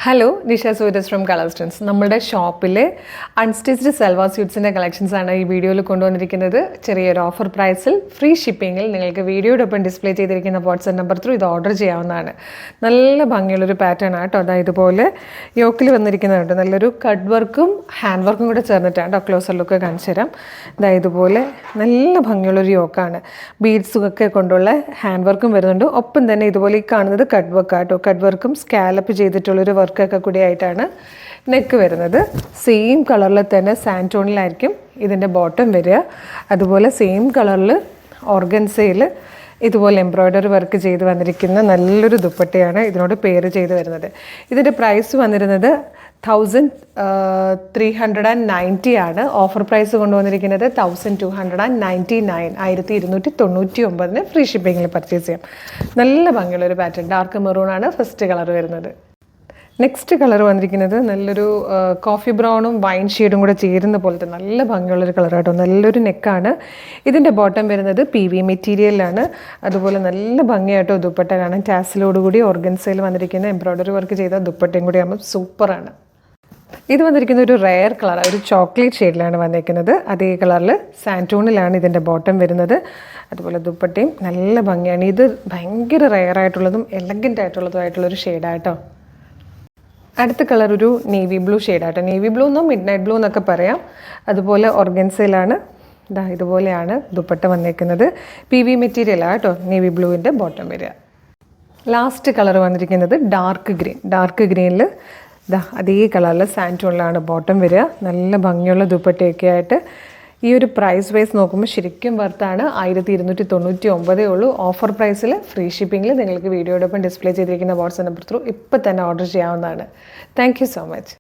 Hello, Nisha Sooraj from കളർസ്റ്റൻസ്. നമ്മുടെ ഷോപ്പിലെ അൺസ്റ്റിച്ച്ഡ് സൽവാർ സ്യൂട്ട്സിൻ്റെ കളക്ഷൻസാണ് ഈ വീഡിയോയിൽ കൊണ്ടുവന്നിരിക്കുന്നത്. ചെറിയൊരു ഓഫർ പ്രൈസിൽ ഫ്രീ ഷിപ്പിങ്ങിൽ നിങ്ങൾക്ക് വീഡിയോടൊപ്പം ഡിസ്പ്ലേ ചെയ്തിരിക്കുന്ന വാട്സ്ആപ്പ് നമ്പർ ത്രൂ ഇത് ഓർഡർ ചെയ്യാവുന്നതാണ്. നല്ല ഭംഗിയുള്ളൊരു പാറ്റേൺ ആട്ടോ. അതായത് ഇതുപോലെ യോക്കിൽ വന്നിരിക്കുന്നുണ്ട്. നല്ലൊരു കട്ട് വർക്കും ഹാൻഡ് വർക്കും കൂടെ ചേർന്നിട്ടാണ്. ക്ലോസർ ലുക്ക് കാണിച്ചു തരാം. അതായത് ഇതുപോലെ നല്ല ഭംഗിയുള്ളൊരു യോക്കാണ്. ബീഡ്സുമൊക്കെ കൊണ്ടുള്ള ഹാൻഡ് വർക്കും വരുന്നുണ്ട്. ഒപ്പം തന്നെ ഇതുപോലെ ഈ കാണുന്നത് കട്ട് വർക്കാട്ടോ. കട്ട് വർക്കും സ്കാലപ്പ് ചെയ്തിട്ടുള്ളൊരു വർക്കൊക്കെ കൂടി ആയിട്ടാണ് നെക്ക് വരുന്നത്. സെയിം കളറിൽ തന്നെ സാൻഡ് ടോണിലായിരിക്കും ഇതിൻ്റെ ബോട്ടം വരിക. അതുപോലെ സെയിം കളറിൽ ഓർഗൻസയിൽ ഇതുപോലെ എംബ്രോയ്ഡറി വർക്ക് ചെയ്ത് വന്നിരിക്കുന്ന നല്ലൊരു ദുപ്പട്ടയാണ് ഇതിനോട് പേര് ചെയ്ത് വരുന്നത്. ഇതിൻ്റെ പ്രൈസ് വന്നിരുന്നത് 1390 ആണ്. ഓഫർ പ്രൈസ് കൊണ്ടുവന്നിരിക്കുന്നത് 1299, 1299 ഫ്രീ ഷിപ്പിങ്ങിൽ പർച്ചേസ് ചെയ്യാം. നല്ല ഭംഗിയുള്ളൊരു പാറ്റേൺ. ഡാർക്ക് മെറൂൺ ആണ് ഫസ്റ്റ് കളർ വരുന്നത്. നെക്സ്റ്റ് കളർ വന്നിരിക്കുന്നത് നല്ലൊരു കോഫി ബ്രൗണും വൈൻ ഷെയ്ഡും കൂടെ ചേരുന്ന പോലത്തെ നല്ല ഭംഗിയുള്ളൊരു കളറാട്ടോ. നല്ലൊരു നെക്കാണ്. ഇതിൻ്റെ ബോട്ടം വരുന്നത് PV മെറ്റീരിയലാണ്. അതുപോലെ നല്ല ഭംഗിയായിട്ടോ ദുപ്പട്ട കാണാൻ. ടാസിലോടുകൂടി ഓർഗൻസയിൽ വന്നിരിക്കുന്ന എംബ്രോയ്ഡറി വർക്ക് ചെയ്ത ദുപ്പട്ടയും കൂടി ആകുമ്പോൾ സൂപ്പറാണ്. ഇത് വന്നിരിക്കുന്ന ഒരു റെയർ കളർ, ഒരു ചോക്ലേറ്റ് ഷെയ്ഡിലാണ് വന്നിരിക്കുന്നത്. അതേ കളറിൽ സാൻറ്റൂണിലാണ് ഇതിൻ്റെ ബോട്ടം വരുന്നത്. അതുപോലെ ദുപ്പട്ടയും നല്ല ഭംഗിയാണ്. ഇത് ഭയങ്കര റെയർ ആയിട്ടുള്ളതും എലഗൻ്റ് ആയിട്ടുള്ളതുമായിട്ടുള്ളൊരു ഷെയ്ഡായിട്ടോ. അടുത്ത കളർ ഒരു നേവി ബ്ലൂ ഷെയ്ഡാട്ടോ. നേവി ബ്ലൂ എന്നോ മിഡ് നൈറ്റ് ബ്ലൂ എന്നൊക്കെ പറയാം. അതുപോലെ ഓർഗൻസയിലാണ്. ഇതുപോലെയാണ് ദുപ്പട്ട വന്നേക്കുന്നത്. PV മെറ്റീരിയലാണ് കേട്ടോ. നേവി ബ്ലൂവിൻ്റെ ബോട്ടം വരിക. ലാസ്റ്റ് കളർ വന്നിരിക്കുന്നത് ഡാർക്ക് ഗ്രീൻ. ഡാർക്ക് ഗ്രീനിൽ അതേ കളറിൽ സാൻറ്റോണിലാണ് ബോട്ടം വരിക. നല്ല ഭംഗിയുള്ള ദുപ്പട്ടയൊക്കെ ആയിട്ട് ഈ ഒരു പ്രൈസ് വൈസ് നോക്കുമ്പോൾ ശരിക്കും വർത്താണ്. 1299 ഉള്ളൂ. ഓഫർ പ്രൈസിൽ ഫ്രീ ഷിപ്പിങ്ങിൽ നിങ്ങൾക്ക് വീഡിയോടൊപ്പം ഡിസ്പ്ലേ ചെയ്തിരിക്കുന്ന വാട്സ്ആപ്പ് നമ്പർ ത്രൂ ഇപ്പം തന്നെ ഓർഡർ ചെയ്യാവുന്നതാണ്. Thank you so much.